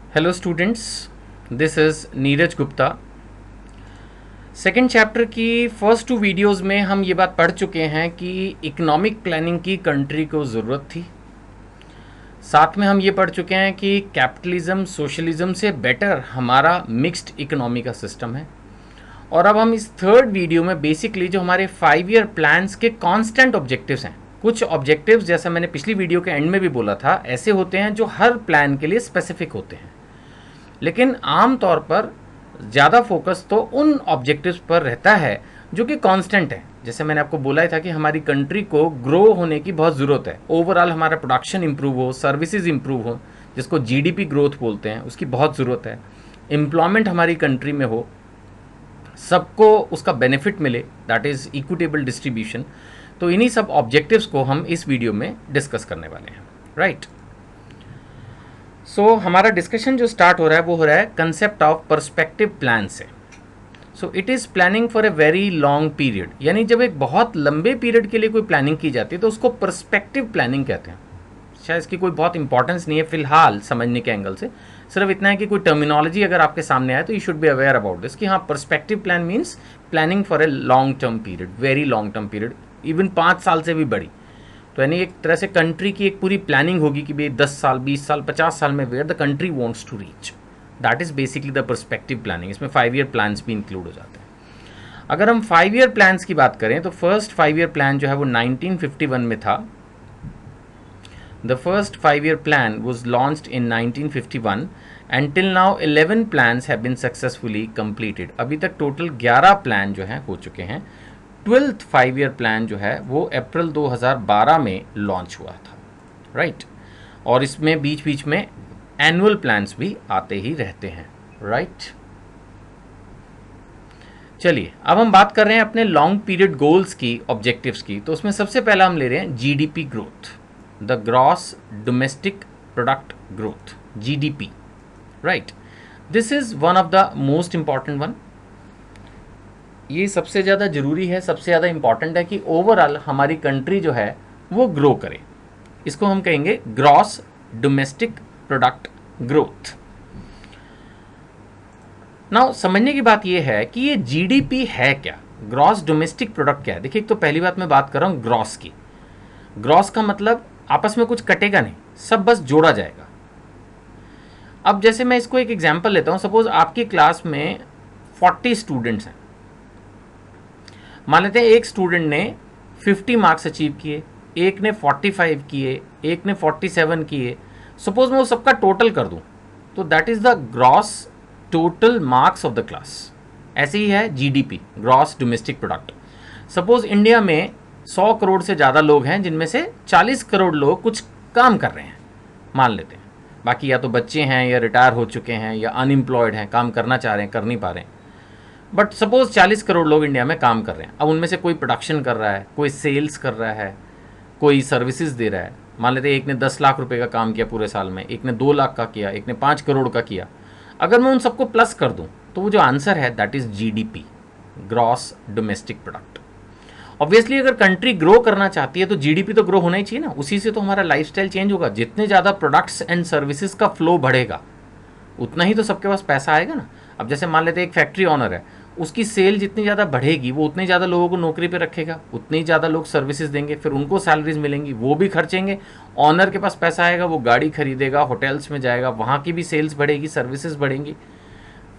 Hello students, this is Neeraj Gupta. Second chapter की first two videos में हम ये बात पढ़ चुके हैं कि इकोनॉमिक प्लानिंग की कंट्री को ज़रूरत थी। साथ में हम ये पढ़ चुके हैं कि कैपिटलिज्म सोशलिज्म से बेटर हमारा मिक्स्ड इकोनॉमी का सिस्टम है। और अब हम इस थर्ड वीडियो में बेसिकली जो हमारे 5 ईयर प्लान्स के कांस्टेंट ऑब्जेक्टिव्स हैं, कुछ ऑब्जेक्टिव्स जैसा मैंने पिछली वीडियो के एंड में भी बोला था ऐसे होते हैं जो हर प्लान के लिए स्पेसिफिक होते हैं, लेकिन आम तौर पर ज़्यादा फोकस तो उन ऑब्जेक्टिव्स पर रहता है जो कि कांस्टेंट है। जैसे मैंने आपको बोला ही था कि हमारी कंट्री को ग्रो होने की बहुत ज़रूरत है, ओवरऑल हमारा प्रोडक्शन इंप्रूव हो, सर्विसेज इंप्रूव हो, जिसको जीडीपी ग्रोथ बोलते हैं, उसकी बहुत ज़रूरत है। एम्प्लॉयमेंट हमारी कंट्री में हो, सबको उसका बेनिफिट मिले, दैट इज़ इक्विटेबल डिस्ट्रीब्यूशन। तो इन्हीं सब ऑब्जेक्टिव्स को हम इस वीडियो में डिस्कस करने वाले हैं, राइट। सो हमारा डिस्कशन जो स्टार्ट हो रहा है वो हो रहा है कंसेप्ट ऑफ पर्सपेक्टिव प्लान से। So it is planning for a very long period, यानी जब एक बहुत लंबे पीरियड के लिए कोई प्लानिंग की जाती है तो उसको पर्सपेक्टिव प्लानिंग कहते हैं। शायद इसकी कोई बहुत इंपॉर्टेंस नहीं है फिलहाल समझने के एंगल से, सिर्फ इतना है कि कोई टर्मिनोलॉजी अगर आपके सामने आए तो you should be aware about this कि हाँ, perspective plan means planning for a long term period, very long term period, even 5 साल से भी बड़ी। तो यानी एक तरह से कंट्री की एक पूरी प्लानिंग होगी कि भाई 10 साल 20 साल 50 साल में where the country wants to reach, that is basically the perspective planning. इसमें 5 ईयर प्लान्स भी इंक्लूड हो जाते हैं। अगर हम 5 ईयर प्लान्स की बात करें तो फर्स्ट 5 ईयर प्लान जो है वो 1951 में था। The first 5 year plan was launched in 1951 and till now 11 plans have been successfully completed. अभी तक टोटल 11 प्लान जो हैं हो चुके हैं। 12th 5 ईयर प्लान जो है वो अप्रैल 2012 में लॉन्च हुआ था, राइट। और इसमें बीच बीच में एनुअल प्लान्स भी आते ही रहते हैं, राइट। चलिए अब हम बात कर रहे हैं अपने लॉन्ग पीरियड गोल्स की, ऑब्जेक्टिव्स की। तो उसमें सबसे पहला हम ले रहे हैं GDP growth, the gross domestic product growth, GDP, right. This is one of the most important one. ये सबसे ज़्यादा ज़रूरी है, सबसे ज़्यादा इंपॉर्टेंट है कि ओवरऑल हमारी कंट्री जो है वो ग्रो करे। इसको हम कहेंगे gross domestic product growth. Now समझने की बात ये है कि ये जीडीपी है क्या, ग्रॉस डोमेस्टिक प्रोडक्ट क्या है। देखिए, एक तो पहली बात मैं बात कर रहा हूँ ग्रॉस की। ग्रॉस का मतलब आपस में कुछ कटेगा नहीं, सब बस जोड़ा जाएगा। अब जैसे मैं इसको एक एग्जाम्पल लेता हूँ, सपोज आपकी क्लास में 40 स्टूडेंट्स हैं। मान लेते हैं एक स्टूडेंट ने 50 मार्क्स अचीव किए, एक ने 45 किए, एक ने 47 किए। सपोज मैं वो सबका टोटल कर दूं तो that is the gross total marks of the class. ऐसे ही है GDP, gross domestic product. Suppose India में 100 करोड़ से ज़्यादा लोग हैं, जिनमें से 40 करोड़ लोग कुछ काम कर रहे हैं, मान लेते हैं। बाकी या तो बच्चे हैं या रिटायर हो चुके हैं या अनएम्प्लॉयड हैं, काम करना चाह रहे हैं, कर नहीं पा रहे हैं। बट सपोज 40 करोड़ लोग इंडिया में काम कर रहे हैं। अब उनमें से कोई प्रोडक्शन कर रहा है, कोई सेल्स कर रहा है, कोई सर्विसेज दे रहा है। मान लेते हैं एक ने 10 लाख रुपए का काम किया पूरे साल में, एक ने 2 लाख का किया, एक ने 5 करोड़ का किया। अगर मैं उन सबको प्लस कर दूं तो वो जो आंसर है that is GDP, gross domestic product. Obviously अगर कंट्री ग्रो करना चाहती है तो जीडीपी तो ग्रो होना ही चाहिए ना, उसी से तो हमारा लाइफस्टाइल चेंज होगा। जितने ज़्यादा प्रोडक्ट्स एंड सर्विसेज का फ्लो बढ़ेगा उतना ही तो सबके पास पैसा आएगा ना। अब जैसे मान लेते हैं एक फैक्ट्री ऑनर है, उसकी सेल जितनी ज़्यादा बढ़ेगी वो उतने ज़्यादा लोगों को नौकरी पे रखेगा, उतने ही ज़्यादा लोग सर्विसेज देंगे, फिर उनको सैलरीज मिलेंगी, वो भी खर्चेंगे। ऑनर के पास पैसा आएगा, वो गाड़ी खरीदेगा, होटल्स में जाएगा, वहाँ की भी सेल्स बढ़ेगी, सर्विसेज बढ़ेंगी।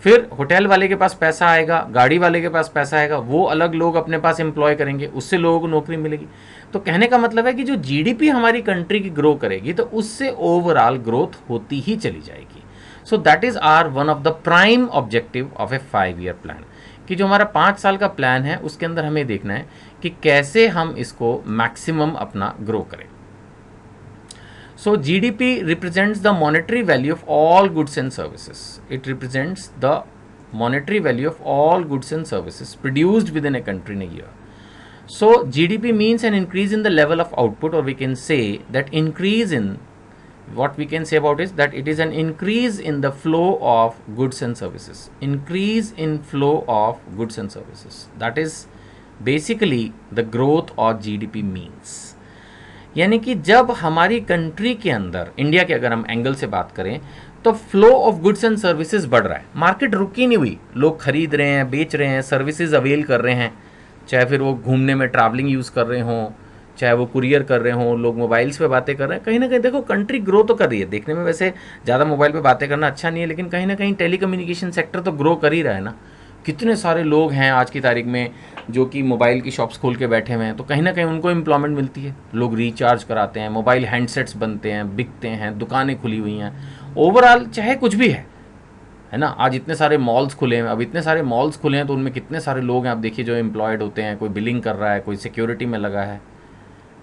फिर होटल वाले के पास पैसा आएगा, गाड़ी वाले के पास पैसा आएगा, वो अलग लोग अपने पास एम्प्लॉय करेंगे, उससे लोगों को नौकरी मिलेगी। तो कहने का मतलब है कि जो जीडीपी हमारी कंट्री की ग्रो करेगी तो उससे ओवरऑल ग्रोथ होती ही चली जाएगी। So that is our one of the prime objective of a 5 year plan, कि जो हमारा 5 साल का प्लान है उसके अंदर हमें देखना है कि कैसे हम इसको मैक्सिमम अपना ग्रो करें। So GDP represents the monetary value of all goods and services. It represents the monetary value of all goods and services produced within a country in a year. So GDP means an increase in the level of output, or we can say that increase in, what we can say about is that it is an increase in the flow of goods and services. Increase in flow of goods and services. That is basically the growth or GDP means. यानी कि जब हमारी country के अंदर, India के अगर हम angle से बात करें, तो flow of goods and services बढ़ रहा है, मार्केट रुकी नहीं हुई, लोग खरीद रहे हैं, बेच रहे हैं, सर्विसेज अवेल कर रहे हैं, चाहे फिर वो घूमने में ट्रैवलिंग यूज़ कर रहे हों, चाहे वो कुरियर कर रहे हों, लोग मोबाइल्स पे बातें कर रहे हैं, कहीं ना कहीं देखो कंट्री ग्रो तो कर रही है। देखने में वैसे ज़्यादा मोबाइल पे बातें करना अच्छा नहीं है, लेकिन कहीं ना कहीं टेलीकम्युनिकेशन सेक्टर तो ग्रो कर ही रहा है ना। कितने सारे लोग हैं आज की तारीख में जो कि मोबाइल की शॉप्स खोल के बैठे हुए हैं, तो कहीं ना कहीं उनको एम्प्लॉयमेंट मिलती है, लोग रिचार्ज कराते हैं, मोबाइल हैंडसेट्स बनते हैं, बिकते हैं, दुकानें खुली हुई हैं, ओवरऑल चाहे कुछ भी है ना। आज इतने सारे मॉल्स खुले हैं, अब इतने सारे मॉल्स खुले हैं तो उनमें कितने सारे लोग हैं आप देखिए जो एम्प्लॉयड होते हैं, कोई बिलिंग कर रहा है, कोई सिक्योरिटी में लगा है,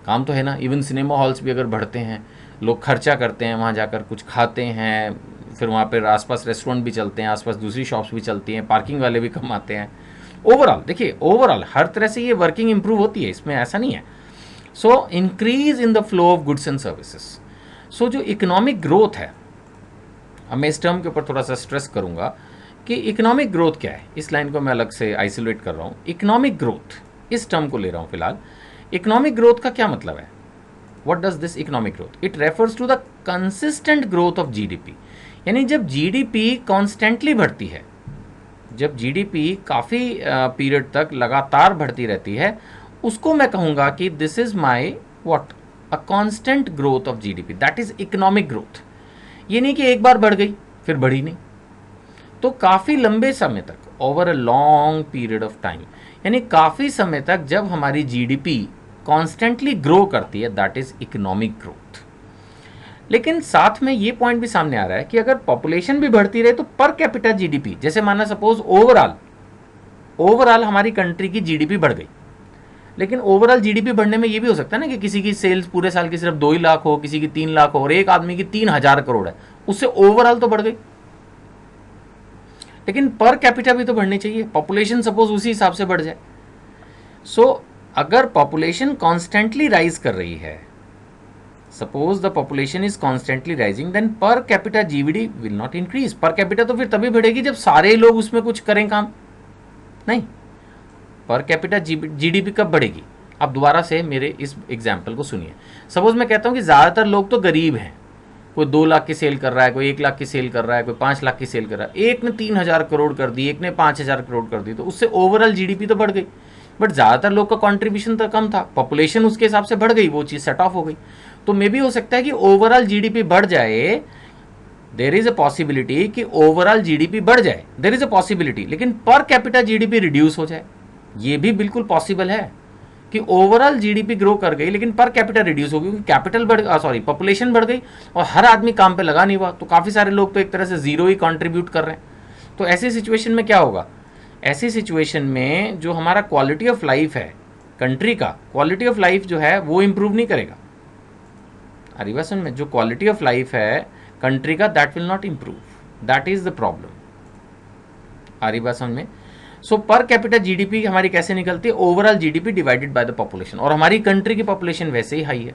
काम तो है ना। इवन सिनेमा हॉल्स भी अगर बढ़ते हैं, लोग खर्चा करते हैं, वहाँ जाकर कुछ खाते हैं, फिर वहाँ पर आसपास रेस्टोरेंट भी चलते हैं, आसपास दूसरी शॉप्स भी चलती हैं, पार्किंग वाले भी कमाते हैं। ओवरऑल देखिए, ओवरऑल हर तरह से ये वर्किंग इंप्रूव होती है, इसमें ऐसा नहीं है। So increase in the flow of goods and services. So जो इकोनॉमिक ग्रोथ है, अब मैं इस टर्म के ऊपर थोड़ा सा स्ट्रेस करूंगा कि इकोनॉमिक ग्रोथ क्या है, इस लाइन को मैं अलग से आइसोलेट कर रहा हूँ। इकोनॉमिक ग्रोथ इस टर्म को ले रहा हूँ फिलहाल। इकोनॉमिक ग्रोथ का क्या मतलब है? What does this economic growth? It refers to the consistent growth of GDP. यानी जब जीडीपी कॉन्स्टेंटली बढ़ती है, जब जीडीपी काफ़ी पीरियड तक लगातार बढ़ती रहती है, उसको मैं कहूँगा कि this is my what, a constant growth of GDP, that is economic growth. ये नहीं कि एक बार बढ़ गई फिर बढ़ी नहीं, तो काफ़ी लंबे समय तक, over a long period of time, यानी काफ़ी समय तक जब हमारी जीडीपी कॉन्स्टेंटली ग्रो करती है, दैट इज इकोनॉमिक ग्रोथ। लेकिन साथ में ये पॉइंट भी सामने आ रहा है कि अगर पॉपुलेशन भी बढ़ती रहे तो पर कैपिटा जीडीपी, जैसे माना सपोज ओवरऑल हमारी कंट्री की जीडीपी बढ़ गई, लेकिन ओवरऑल जीडीपी बढ़ने में ये भी हो सकता है ना कि किसी की सेल्स पूरे साल की सिर्फ 2 ही लाख हो, किसी की 3 लाख हो, और एक आदमी की 3,000 करोड़ है, उससे ओवरऑल तो बढ़ गई, लेकिन पर कैपिटा भी तो बढ़नी चाहिए, पॉपुलेशन सपोज उसी हिसाब से बढ़ जाए। सो अगर पॉपुलेशन कॉन्स्टेंटली राइज कर रही है, suppose the population is constantly rising, then per capita GDP will not increase. Per capita तो फिर तभी बढ़ेगी जब सारे लोग उसमें कुछ करें काम, नहीं। पर कैपिटा जीडीपी कब बढ़ेगी? अब दोबारा से मेरे इस एग्जाम्पल को सुनिए। सपोज मैं कहता हूँ कि ज़्यादातर लोग तो गरीब हैं, कोई 2 लाख की सेल कर रहा है, कोई 1 लाख की सेल कर रहा है, कोई 5 लाख की सेल कर रहा है, एक ने 3,000 करोड़ कर दी, एक ने 5,000 करोड़ कर दी, तो उससे ओवरऑल जीडीपी तो बढ़ गई, बट ज़्यादातर लोग का कॉन्ट्रीब्यूशन तो कम था, पॉपुलेशन उसके हिसाब से बढ़ गई, वो चीज़ सेट ऑफ हो गई। तो मे भी हो सकता है कि ओवरऑल जीडीपी बढ़ जाए, देर इज अ पॉसिबिलिटी कि ओवरऑल जीडीपी बढ़ जाए, देर इज अ पॉसिबिलिटी, लेकिन पर कैपिटा जीडीपी रिड्यूस हो जाए, ये भी बिल्कुल पॉसिबल है कि ओवरऑल जीडीपी ग्रो कर गई लेकिन पर कैपिटा रिड्यूस हो गई, क्योंकि कैपिटल पॉपुलेशन बढ़ गई और हर आदमी काम पे लगा नहीं हुआ, तो काफ़ी सारे लोग तो एक तरह से जीरो ही कंट्रीब्यूट कर रहे हैं। तो ऐसी सिचुएशन में क्या होगा? ऐसी सिचुएशन में जो हमारा क्वालिटी ऑफ लाइफ है, कंट्री का क्वालिटी ऑफ लाइफ जो है वो इंप्रूव नहीं करेगा। अरिवासन में जो क्वालिटी ऑफ लाइफ है कंट्री का, that will not improve, that is the problem. अरिवासन में सो पर कैपिटा जीडीपी हमारी कैसे निकलती है? Overall GDP divided by the population, और हमारी कंट्री की पॉपुलेशन वैसे ही हाई है।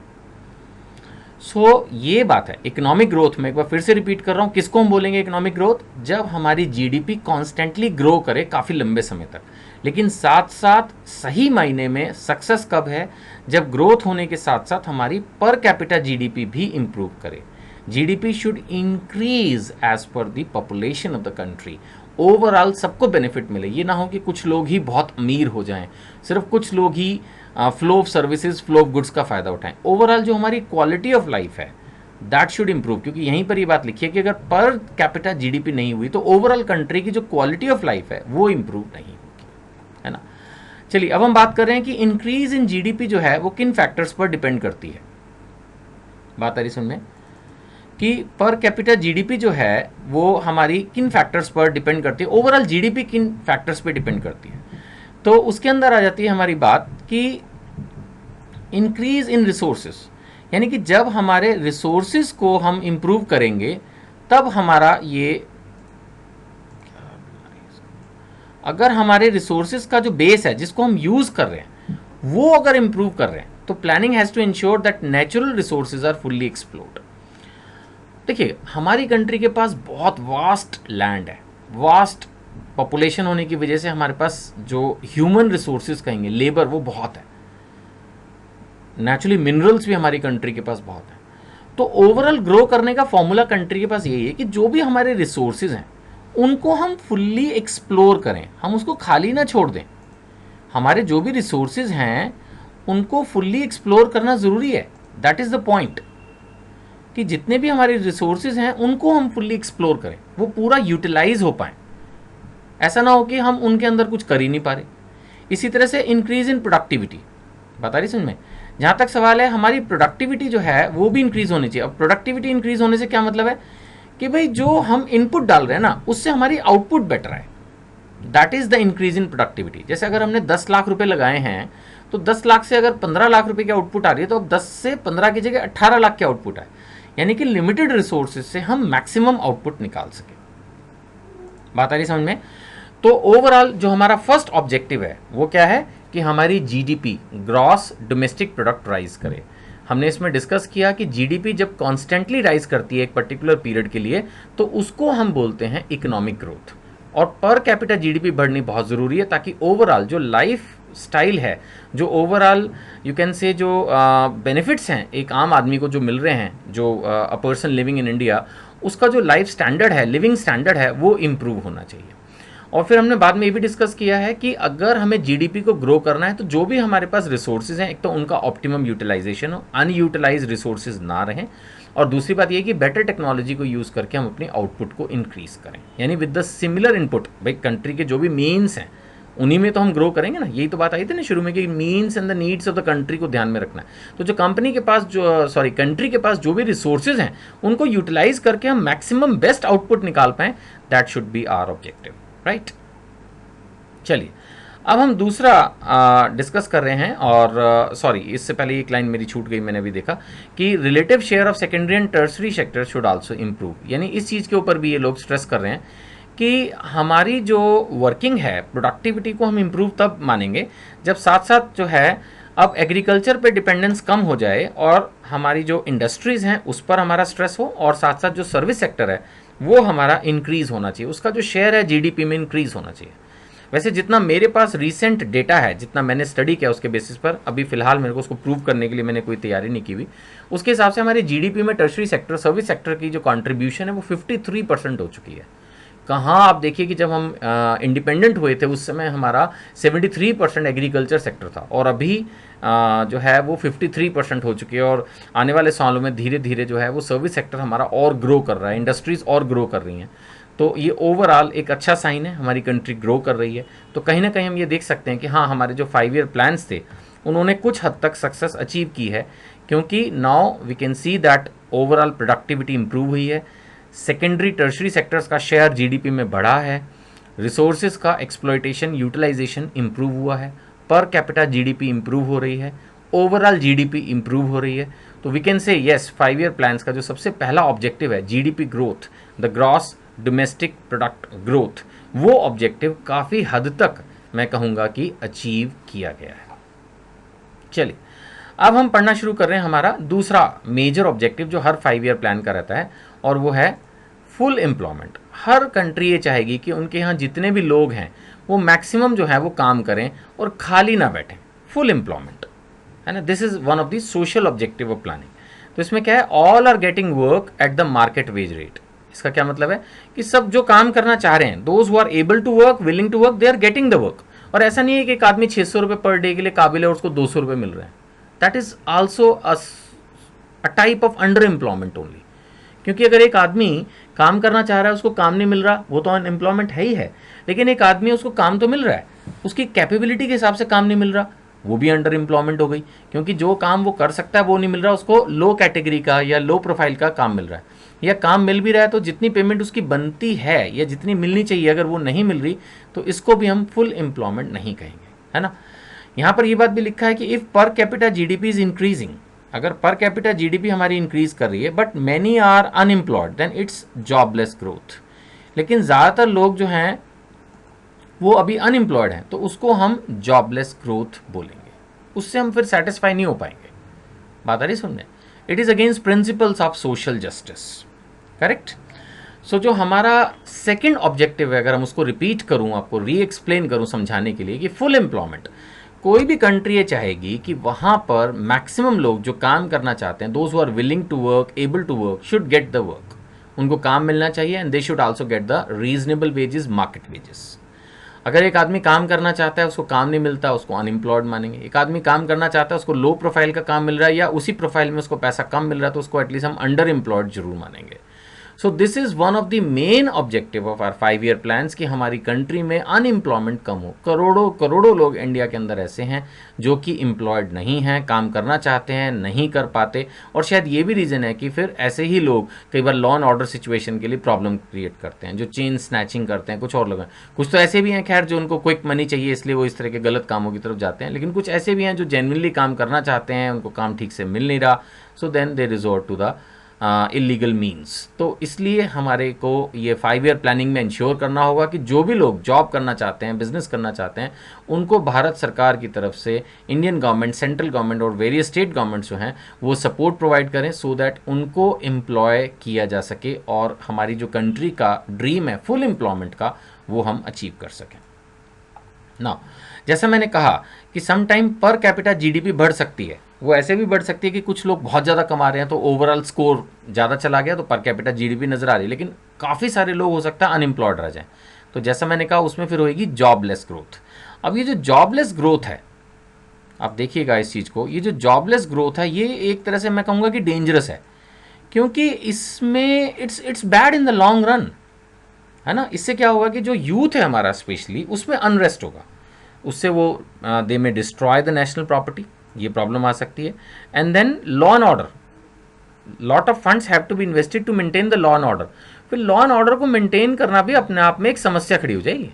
सो ये बात है इकोनॉमिक ग्रोथ में। एक बार फिर से रिपीट कर रहा हूं, किसको हम बोलेंगे इकोनॉमिक ग्रोथ? जब हमारी जीडीपी कॉन्स्टेंटली ग्रो करे काफ़ी लंबे समय तक, लेकिन साथ साथ सही मायने में सक्सेस कब है? जब ग्रोथ होने के साथ साथ हमारी पर कैपिटा जीडीपी भी इंप्रूव करे। GDP should increase as per the population of the country, overall सबको बेनिफिट मिले। ये ना हो कि कुछ लोग ही बहुत अमीर हो जाएं, सिर्फ कुछ लोग ही flow of services, flow of goods का फायदा उठाएं। ओवरऑल जो हमारी क्वालिटी ऑफ लाइफ है दैट शुड इंप्रूव, क्योंकि यहीं पर ये बात लिखी है कि अगर पर कैपिटा जीडीपी नहीं हुई तो ओवरऑल कंट्री की जो क्वालिटी ऑफ लाइफ है वो इंप्रूव नहीं होगी, है ना। चलिए अब हम बात कर रहे हैं कि इंक्रीज इन जीडीपी जो है वो किन फैक्टर्स पर डिपेंड करती है। बात आ रही सुन में कि पर कैपिटा जीडीपी जो है वो हमारी किन फैक्टर्स पर डिपेंड करती है, ओवरऑल जीडीपी किन फैक्टर्स पर डिपेंड करती है। तो उसके अंदर आ जाती है हमारी बात कि इंक्रीज इन रिसोर्सेस, यानी कि जब हमारे रिसोर्सेस को हम इंप्रूव करेंगे तब हमारा ये, अगर हमारे रिसोर्सेस का जो बेस है जिसको हम यूज कर रहे हैं वो अगर इंप्रूव कर रहे हैं, तो planning has to ensure that natural resources are fully explored. देखिए हमारी कंट्री के पास बहुत वास्ट लैंड है, वास्ट पॉपुलेशन होने की वजह से हमारे पास जो ह्यूमन रिसोर्सेज कहेंगे, लेबर, वो बहुत है। नेचुरली मिनरल्स भी हमारी कंट्री के पास बहुत हैं। तो ओवरऑल ग्रो करने का फॉर्मूला कंट्री के पास यही है कि जो भी हमारे रिसोर्सेज हैं उनको हम फुल्ली एक्सप्लोर करें, हम उसको खाली ना छोड़ दें। हमारे जो भी रिसोर्सेज हैं उनको फुल्ली एक्सप्लोर करना ज़रूरी है। दैट इज़ द पॉइंट, कि जितने भी हमारे रिसोर्सेज हैं उनको हम फुल्ली एक्सप्लोर करें, वो पूरा यूटिलाइज हो पाए। ऐसा ना हो कि हम उनके अंदर कुछ कर ही नहीं पा रहे। इसी तरह से इंक्रीज इन प्रोडक्टिविटी, बता रही समझ में। जहाँ तक सवाल है, हमारी प्रोडक्टिविटी जो है वो भी इंक्रीज होनी चाहिए। अब प्रोडक्टिविटी इंक्रीज होने से क्या मतलब है कि भाई जो हम इनपुट डाल रहे हैं ना उससे हमारी आउटपुट बेटर है। That is the increase in productivity. जैसे अगर हमने 10 लाख रुपए लगाए हैं तो 10 लाख से अगर 15 लाख रुपए की आउटपुट आ रही है तो अब 10 से 15 की जगह 18 लाख की आउटपुट है। यानी कि लिमिटेड रिसोर्सेज से हम मैक्सिमम आउटपुट निकाल सके। बात आ रही समझ में। तो ओवरऑल जो हमारा फर्स्ट ऑब्जेक्टिव है वो क्या है कि हमारी GDP, gross domestic product, rise करे। हमने इसमें डिस्कस किया कि जीडीपी जब कॉन्स्टेंटली राइज करती है एक पर्टिकुलर पीरियड के लिए तो उसको हम बोलते हैं इकोनॉमिक ग्रोथ। और पर कैपिटा जीडीपी बढ़नी बहुत ज़रूरी है ताकि ओवरऑल जो लाइफ स्टाइल है, जो ओवरऑल यू कैन से जो बेनिफिट्स हैं एक आम आदमी को जो मिल रहे हैं, जो a person living in India, उसका जो लाइफ स्टैंडर्ड है, लिविंग स्टैंडर्ड है, वो इम्प्रूव होना चाहिए। और फिर हमने बाद में ये भी डिस्कस किया है कि अगर हमें जीडीपी को ग्रो करना है तो जो भी हमारे पास रिसोर्सेज हैं एक तो उनका ऑप्टिमम यूटिलाइजेशन हो, अनयूटिलाइज रिसोर्सेज ना रहें, और दूसरी बात ये कि बेटर टेक्नोलॉजी को यूज़ करके हम अपनी आउटपुट को इंक्रीज करें। यानी विद द सिमिलर इनपुट, भाई कंट्री के जो भी मीन्स हैं उन्हीं में तो हम ग्रो करेंगे ना। यही तो बात आई थी ना शुरू में कि means and the needs of the country को ध्यान में रखना है। तो जो कंपनी के पास जो कंट्री के पास जो भी रिसोर्सेज हैं उनको यूटिलाइज करके हम मैक्सिमम बेस्ट आउटपुट निकाल पाएँ, that should be our objective, right. चलिए अब हम दूसरा डिस्कस कर रहे हैं। और इससे पहले एक लाइन मेरी छूट गई, मैंने अभी देखा कि relative share of secondary and tertiary sector should also improve. यानी इस चीज़ के ऊपर भी ये लोग स्ट्रेस कर रहे हैं कि हमारी जो वर्किंग है, प्रोडक्टिविटी को हम इम्प्रूव तब मानेंगे जब साथ साथ जो है अब एग्रीकल्चर पे डिपेंडेंस कम हो जाए और हमारी जो इंडस्ट्रीज़ हैं उस पर हमारा स्ट्रेस हो, और साथ साथ जो सर्विस सेक्टर है वो हमारा इंक्रीज़ होना चाहिए, उसका जो शेयर है जीडीपी में इंक्रीज़ होना चाहिए। वैसे जितना मेरे पास रीसेंट डेटा है, जितना मैंने स्टडी किया उसके बेसिस पर, अभी फिलहाल मेरे को उसको प्रूव करने के लिए मैंने कोई तैयारी नहीं की हुई, उसके हिसाब से हमारी जीडीपी में टर्शरी सेक्टर, सर्विस सेक्टर की जो कंट्रीब्यूशन है वो 53% हो चुकी है। कहाँ आप देखिए कि जब हम इंडिपेंडेंट हुए थे उस समय हमारा 73% एग्रीकल्चर सेक्टर था, और अभी जो है वो 53% हो चुकी है। और आने वाले सालों में धीरे धीरे जो है वो सर्विस सेक्टर हमारा और ग्रो कर रहा है, इंडस्ट्रीज़ और ग्रो कर रही हैं। तो ये ओवरऑल एक अच्छा साइन है, हमारी कंट्री ग्रो कर रही है। तो कहीं ना कहीं हम ये देख सकते हैं कि हाँ, हमारे जो 5 ईयर प्लान्स थे उन्होंने कुछ हद तक सक्सेस अचीव की है, क्योंकि now we can see that overall productivity improve हुई है, सेकेंडरी टर्शरी सेक्टर्स का शेयर जीडीपी में बढ़ा है, रिसोर्सेज का एक्सप्लॉयटेशन यूटिलाइजेशन इंप्रूव हुआ है, पर कैपिटा जीडीपी इंप्रूव हो रही है, ओवरऑल जीडीपी इंप्रूव हो रही है। तो we can say yes, 5 year plans का जो सबसे पहला ऑब्जेक्टिव है GDP growth, the gross domestic product growth, वो ऑब्जेक्टिव काफ़ी हद तक मैं कहूँगा कि अचीव किया गया है। चलिए अब हम पढ़ना शुरू कर रहे हैं हमारा दूसरा मेजर ऑब्जेक्टिव जो हर 5 ईयर प्लान का रहता है, और वो है फुल एम्प्लॉयमेंट। हर कंट्री ये चाहेगी कि उनके यहाँ जितने भी लोग हैं वो मैक्सिमम जो है वो काम करें और खाली ना बैठें, फुल एम्प्लॉयमेंट, है ना। This is one of the social objective of planning. तो इसमें क्या है, all are getting work at the market wage rate. इसका क्या मतलब है कि सब जो काम करना चाह रहे हैं, those who are able to work, willing to work, they are getting the work. और ऐसा नहीं है कि एक आदमी 600 रुपये पर डे के लिए काबिल है और उसको 200 रुपये मिल रहे हैं। That is also a type of under employment only. क्योंकि अगर एक आदमी काम करना चाह रहा है, उसको काम नहीं मिल रहा, वो तो अनएम्प्लॉयमेंट है ही है। लेकिन एक आदमी, उसको काम तो मिल रहा है, उसकी कैपेबिलिटी के हिसाब से काम नहीं मिल रहा, वो भी अंडर एम्प्लॉयमेंट हो गई। क्योंकि जो काम वो कर सकता है वो नहीं मिल रहा, उसको लो कैटेगरी का या लो प्रोफाइल का काम मिल रहा है, या काम मिल भी रहा है तो जितनी पेमेंट उसकी बनती है या जितनी मिलनी चाहिए अगर वो नहीं मिल रही, तो इसको भी हम फुल एम्प्लॉयमेंट नहीं कहेंगे, है ना। यहाँ पर ये बात भी लिखा है कि इफ़ पर कैपिटा जीडीपी इज इंक्रीजिंग, अगर पर कैपिटा जीडीपी हमारी इंक्रीज कर रही है but many are unemployed, then it's jobless growth. लेकिन ज़्यादातर लोग जो हैं वो अभी अनएम्प्लॉयड हैं, तो उसको हम जॉबलेस ग्रोथ बोलेंगे, उससे हम फिर सेटिस्फाई नहीं हो पाएंगे। बात आ रही सुनने। It is against principles of social justice, correct. So जो हमारा सेकंड ऑब्जेक्टिव है, अगर हम उसको रिपीट करूं, आपको री एक्सप्लेन करूं समझाने के लिए, कि फुल एम्प्लॉयमेंट, कोई भी कंट्री ये चाहेगी कि वहाँ पर मैक्सिमम लोग जो काम करना चाहते हैं, those who are willing to work, able to work, should get the work. उनको काम मिलना चाहिए and they should also get the reasonable wages, market wages. अगर एक आदमी काम करना चाहता है, उसको काम नहीं मिलता, उसको अनएम्प्लॉयड मानेंगे। एक आदमी काम करना चाहता है, उसको लो प्रोफाइल का काम मिल रहा है या उसी प्रोफाइल में उसको पैसा कम मिल रहा है, तो उसको एटलीस्ट हम अंडर एम्प्लॉयड जरूर मानेंगे। So this is one of the main objective of our 5 year plans कि हमारी कंट्री में अनएम्प्लॉयमेंट कम हो। करोड़ों करोड़ों लोग इंडिया के अंदर ऐसे हैं जो कि एम्प्लॉयड नहीं हैं, काम करना चाहते हैं, नहीं कर पाते, और शायद ये भी रीज़न है कि फिर ऐसे ही लोग कई बार लॉ एंड ऑर्डर सिचुएशन के लिए प्रॉब्लम क्रिएट करते हैं, जो चेन स्नैचिंग करते हैं, कुछ और लोग हैं। कुछ तो ऐसे भी हैं खैर जो उनको क्विक मनी चाहिए इसलिए वो इस तरह के गलत कामों की तरफ जाते हैं, लेकिन कुछ ऐसे भी हैं जो जेन्युइनली काम करना चाहते हैं, उनको काम ठीक से मिल नहीं रहा, so then they resort to the illegal means. तो इसलिए हमारे को ये 5 ईयर प्लानिंग में इंश्योर करना होगा कि जो भी लोग जॉब करना चाहते हैं, बिजनेस करना चाहते हैं, उनको भारत सरकार की तरफ से इंडियन गवर्नमेंट, सेंट्रल गवर्नमेंट और वेरियस स्टेट गवर्नमेंट्स जो हैं वो सपोर्ट प्रोवाइड करें सो दैट उनको एम्प्लॉय किया जा सके और हमारी जो कंट्री का ड्रीम है फुल एम्प्लॉयमेंट का वो हम अचीव कर सकें ना। जैसा मैंने कहा कि some time per capita GDP बढ़ सकती है, वो ऐसे भी बढ़ सकती है कि कुछ लोग बहुत ज़्यादा कमा रहे हैं तो ओवरऑल स्कोर ज़्यादा चला गया तो पर कैपिटा जीडीपी नज़र आ रही है, लेकिन काफ़ी सारे लोग हो सकता है अनएम्प्लॉयड रह जाएं। तो जैसा मैंने कहा उसमें फिर होएगी जॉबलेस ग्रोथ। अब ये जो जॉबलेस ग्रोथ है, आप देखिएगा इस चीज़ को, ये जो जॉबलेस ग्रोथ है ये एक तरह से मैं कहूँगा कि डेंजरस है, क्योंकि इसमें it's bad in the long run, है ना। इससे क्या होगा कि जो यूथ है हमारा स्पेशली उसमें अनरेस्ट होगा, उससे वो they may destroy the national property, ये प्रॉब्लम आ सकती है। And then law and order, lot of funds have to be invested to maintain the law and order. फिर लॉ एंड ऑर्डर को मेंटेन करना भी अपने आप में एक समस्या खड़ी हो जाएगी,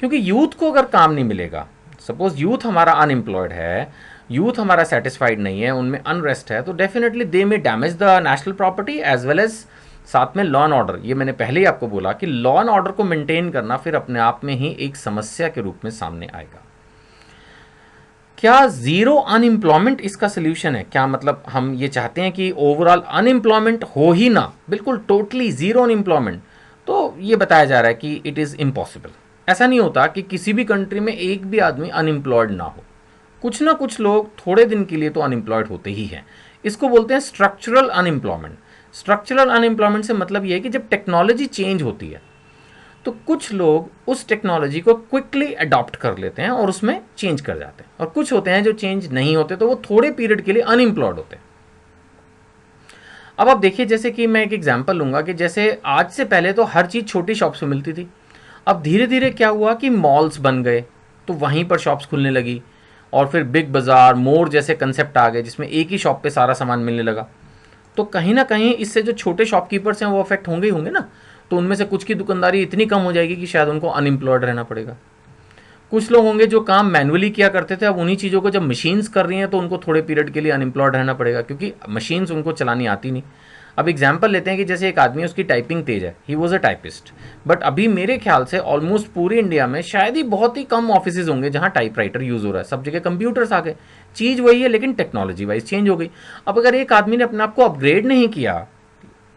क्योंकि यूथ को अगर काम नहीं मिलेगा, सपोज यूथ हमारा अनएम्प्लॉयड है, यूथ हमारा सेटिस्फाइड नहीं है, उनमें अनरेस्ट है, तो definitely they may damage the national property as well as साथ में लॉ एंड ऑर्डर। ये मैंने पहले ही आपको बोला कि लॉ एंड ऑर्डर को मेंटेन करना फिर अपने आप में ही एक समस्या के रूप में सामने आएगा। क्या जीरो अनएम्प्लॉयमेंट इसका सोल्यूशन है? क्या मतलब हम ये चाहते हैं कि ओवरऑल अनएम्प्लॉयमेंट हो ही ना, बिल्कुल टोटली जीरो अनएम्प्लॉयमेंट? तो ये बताया जा रहा है कि इट इज़ इम्पॉसिबल। ऐसा नहीं होता कि किसी भी कंट्री में एक भी आदमी अनएम्प्लॉयड ना हो, कुछ ना कुछ लोग थोड़े दिन के लिए तो अनएम्प्लॉयड होते ही हैं। इसको बोलते हैं स्ट्रक्चरल अनएम्प्लॉयमेंट। स्ट्रक्चरल अनएम्प्लॉयमेंट से मतलब ये है कि जब टेक्नोलॉजी चेंज होती है तो कुछ लोग उस टेक्नोलॉजी को क्विकली अडॉप्ट कर लेते हैं और उसमें चेंज कर जाते हैं, और कुछ होते हैं जो चेंज नहीं होते तो वो थोड़े पीरियड के लिए अनएम्प्लॉयड होते हैं। अब आप देखिए, जैसे कि मैं एक एग्जांपल लूंगा कि जैसे आज से पहले तो हर चीज़ छोटी शॉप्स में मिलती थी, अब धीरे धीरे क्या हुआ कि मॉल्स बन गए तो वहीं पर शॉप्स खुलने लगी, और फिर बिग बाज़ार, मोर जैसे कंसेप्ट आ गए जिसमें एक ही शॉप पे सारा सामान मिलने लगा। तो कहीं ना कहीं इससे जो छोटे शॉपकीपर्स हैं वो अफेक्ट होंगे ही होंगे ना। तो उनमें से कुछ की दुकानदारी इतनी कम हो जाएगी कि शायद उनको अनएम्प्लॉयड रहना पड़ेगा। कुछ लोग होंगे जो काम मैनुअली किया करते थे, अब उन्हीं चीज़ों को जब मशीन्स कर रही हैं तो उनको थोड़े पीरियड के लिए अनएम्प्लॉयड रहना पड़ेगा, क्योंकि मशीन्स उनको चलानी आती नहीं। अब एग्जाम्पल लेते हैं कि जैसे एक आदमी, उसकी टाइपिंग तेज है, he was a typist, but अभी मेरे ख्याल से ऑलमोस्ट पूरे इंडिया में शायद ही बहुत ही कम ऑफिसेज होंगे जहाँ टाइपराइटर यूज़ हो रहा है, सब जगह कंप्यूटर्स आ गए। चीज़ वही है लेकिन टेक्नोलॉजी वाइज चेंज हो गई। अब अगर एक आदमी ने अपने आप को अपग्रेड नहीं किया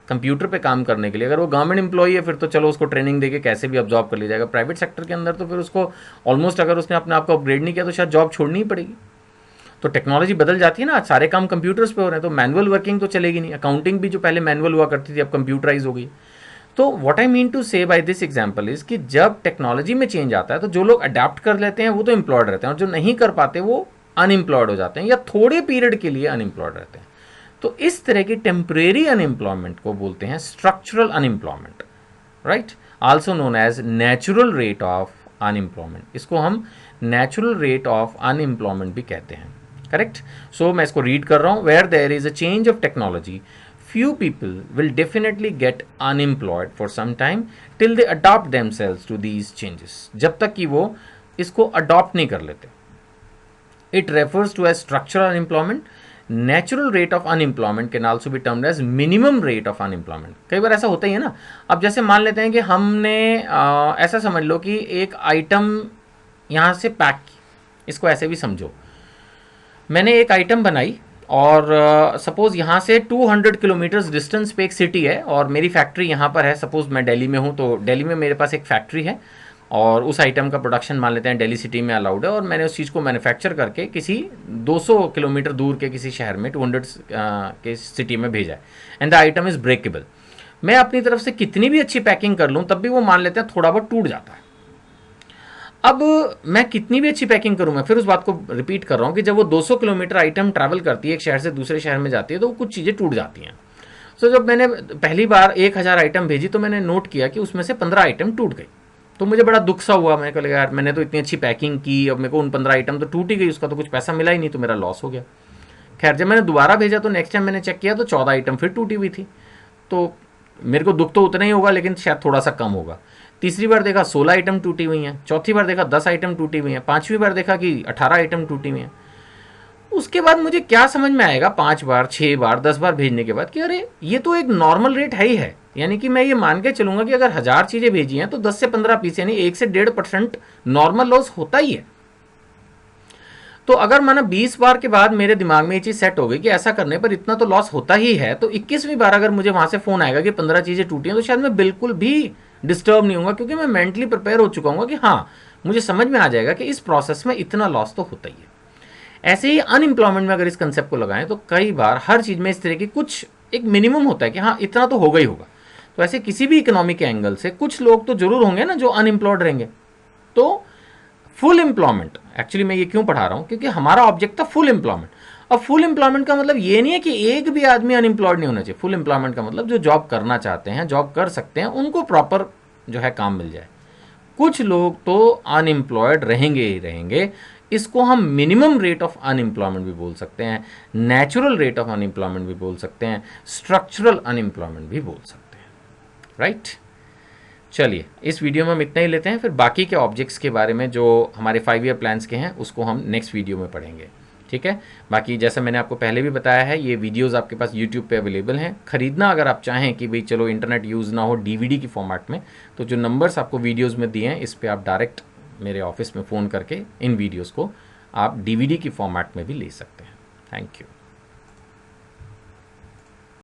कंप्यूटर पे काम करने के लिए, अगर वो गवर्नमेंट एम्प्लॉई है फिर तो चलो उसको ट्रेनिंग देके कैसे भी अब्जॉर्ब कर लिया जाएगा। प्राइवेट सेक्टर के अंदर तो फिर उसको ऑलमोस्ट, अगर उसने अपने आप को अपग्रेड नहीं किया तो शायद जॉब छोड़नी ही पड़ेगी। तो टेक्नोलॉजी बदल जाती है ना, सारे काम कंप्यूटर्स पे हो रहे हैं, तो मैनुअल वर्किंग तो चलेगी नहीं। अकाउंटिंग भी जो पहले मैनुअल हुआ करती थी अब कंप्यूटराइज हो गई। तो व्हाट आई मीन टू से बाय दिस एग्जांपल इज कि जब टेक्नोलॉजी में चेंज आता है तो जो लोग अडेप्ट कर लेते हैं वो तो एम्प्लॉयड रहते हैं, और जो नहीं कर पाते वो अनएम्प्लॉयड हो जाते हैं या थोड़े पीरियड के लिए अनएम्प्लॉयड रहते हैं। तो इस तरह की टेम्परेरी अनएम्प्लॉयमेंट को बोलते हैं structural unemployment, right, also known as natural rate of unemployment. इसको हम नेचुरल रेट ऑफ अनएम्प्लॉयमेंट भी कहते हैं, करेक्ट। सो मैं इसको रीड कर रहा हूँ। Where there is a change of technology, few people will definitely get unemployed for some time till they adopt themselves to these changes, जब तक कि वो इसको अडॉप्ट नहीं कर लेते। It refers to as structural unemployment. Natural rate of unemployment can also be termed as minimum rate of unemployment. कई बार ऐसा होता ही है ना। अब जैसे मान लेते हैं कि हमने ऐसा समझ लो कि एक आइटम यहाँ से पैक की, इसको ऐसे भी समझो, मैंने एक आइटम बनाई और सपोज़ यहाँ से 200 किलोमीटर्स डिस्टेंस पे एक सिटी है और मेरी फैक्ट्री यहाँ पर है। सपोज़ मैं दिल्ली में हूँ तो दिल्ली में मेरे पास एक फैक्ट्री है और उस आइटम का प्रोडक्शन मान लेते हैं दिल्ली सिटी में अलाउड है, और मैंने उस चीज़ को मैन्युफैक्चर करके किसी 200 किलोमीटर दूर के किसी शहर में 200 के सिटी में भेजा है, and the item is breakable. मैं अपनी तरफ से कितनी भी अच्छी पैकिंग कर लूँ तब भी वो मान लेते हैं थोड़ा बहुत टूट जाता है। अब मैं कितनी भी अच्छी पैकिंग करूँ, मैं फिर उस बात को रिपीट कर रहा हूँ कि जब वो 200 किलोमीटर आइटम ट्रैवल करती है एक शहर से दूसरे शहर में जाती है तो वो कुछ चीज़ें टूट जाती हैं। तो जब मैंने पहली बार 1000 आइटम भेजी तो मैंने नोट किया कि उसमें से 15 आइटम टूट गई। तो मुझे बड़ा दुख सा हुआ, मैंने कहा यार मैंने तो इतनी अच्छी पैकिंग की, अब मेरे को उन 15 आइटम तो टूट ही गई, उसका तो कुछ पैसा मिला ही नहीं, तो मेरा लॉस हो गया। खैर जब मैंने दोबारा भेजा तो नेक्स्ट टाइम मैंने चेक किया तो 14 आइटम फिर टूटी हुई थी। तो मेरे को दुख तो उतना ही होगा लेकिन शायद थोड़ा सा कम होगा। तीसरी बार देखा 16 आइटम टूटी हुई हैं, चौथी बार देखा 10 आइटम टूटी हुई हैं, पांचवी बार देखा कि 18 आइटम टूटी हुई हैं। उसके बाद मुझे क्या समझ में आएगा 5 बार 6 बार 10 बार भेजने के बाद कि अरे ये तो एक नॉर्मल रेट है ही है, यानी कि मैं ये मान के चलूंगा कि अगर 1000 चीजें भेजी हैं तो 10 से 15 पीस यानी 1 से 1.5% नॉर्मल लॉस होता ही है। तो अगर माना 20 बार के बाद मेरे दिमाग में ये चीज सेट हो गई कि ऐसा करने पर इतना तो लॉस होता ही है, तो 21वीं बार अगर मुझे वहां से फोन आएगा कि 15 चीजें टूटी हैं तो शायद मैं बिल्कुल भी डिस्टर्ब नहीं होऊंगा, क्योंकि मैं मेंटली प्रिपेयर हो चुका हूँ कि हाँ मुझे समझ में आ जाएगा कि इस प्रोसेस में इतना लॉस तो होता ही है। ऐसे ही अनएम्प्लॉयमेंट में अगर इस कंसेप्ट को लगाएं तो कई बार हर चीज में इस तरह की कुछ एक मिनिमम होता है कि हाँ इतना तो होगा ही होगा। तो ऐसे किसी भी इकोनॉमी के एंगल से कुछ लोग तो जरूर होंगे ना जो अनएम्प्लॉयड रहेंगे। तो फुल एम्प्लॉयमेंट, एक्चुअली मैं ये क्यों पढ़ा रहा हूँ क्योंकि हमारा ऑब्जेक्ट था फुल एम्प्लॉयमेंट। अब फुल एम्प्लॉयमेंट का मतलब ये नहीं है कि एक भी आदमी अनएम्प्लॉयड नहीं होना चाहिए। फुल एम्प्लॉयमेंट का मतलब जो जॉब करना चाहते हैं, जॉब कर सकते हैं, उनको प्रॉपर जो है काम मिल जाए। कुछ लोग तो अनएम्प्लॉयड रहेंगे ही रहेंगे। इसको हम मिनिमम रेट ऑफ अनएम्प्लॉयमेंट भी बोल सकते हैं, नेचुरल रेट ऑफ अनएम्प्लॉयमेंट भी बोल सकते हैं, स्ट्रक्चरल अनएम्प्लॉयमेंट भी बोल सकते हैं, राइट। चलिए इस वीडियो में हम इतना ही लेते हैं, फिर बाकी के ऑब्जेक्ट्स के बारे में जो हमारे 5 ईयर प्लान्स के हैं उसको हम नेक्स्ट वीडियो में पढ़ेंगे, ठीक है। बाकी जैसा मैंने आपको पहले भी बताया है ये वीडियोस आपके पास यूट्यूब पे अवेलेबल हैं। खरीदना अगर आप चाहें कि भाई चलो इंटरनेट यूज़ ना हो डीवीडी की फॉर्मेट में, तो जो नंबर्स आपको वीडियोस में दिए हैं इस पर आप डायरेक्ट मेरे ऑफिस में फ़ोन करके इन वीडियोज़ को आप डीवीडी की फॉर्मेट में भी ले सकते हैं। Thank you.